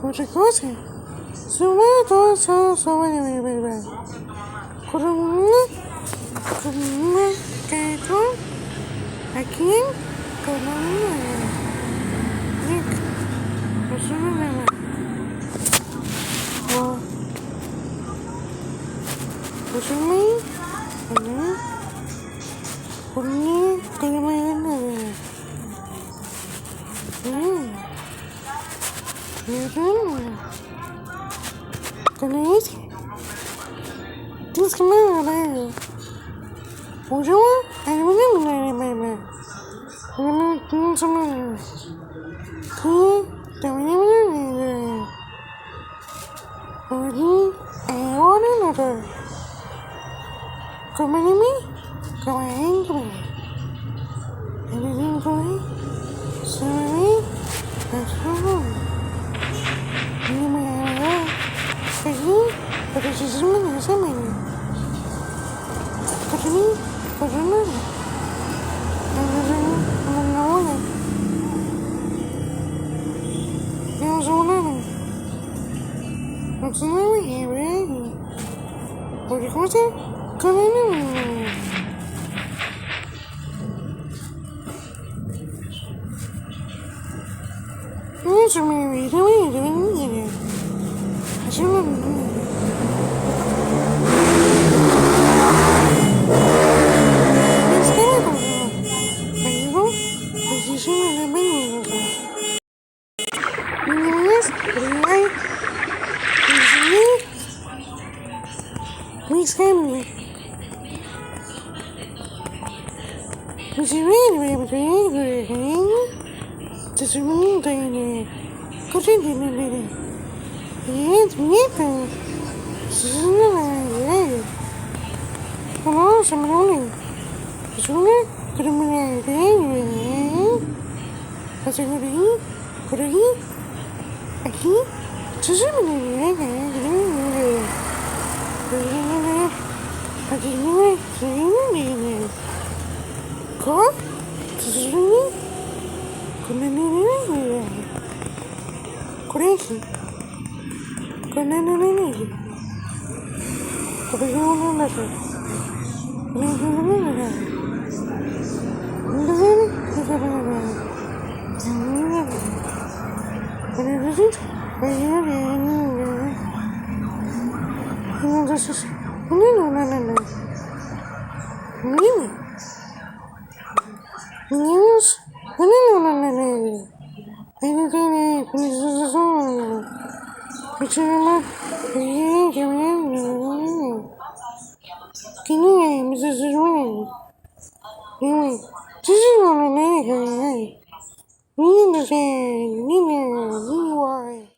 Otra cosa, suma todo eso sobre mi corona, corona, que aquí, corona, Nick, persona, o persona, corona, corona, ¿Conoces? Tienes que me bonjour, Please come me. Would you really be able to swim in continue? Yes, me. Hello, someone. Sooner, criminal. As a good aquí, Why?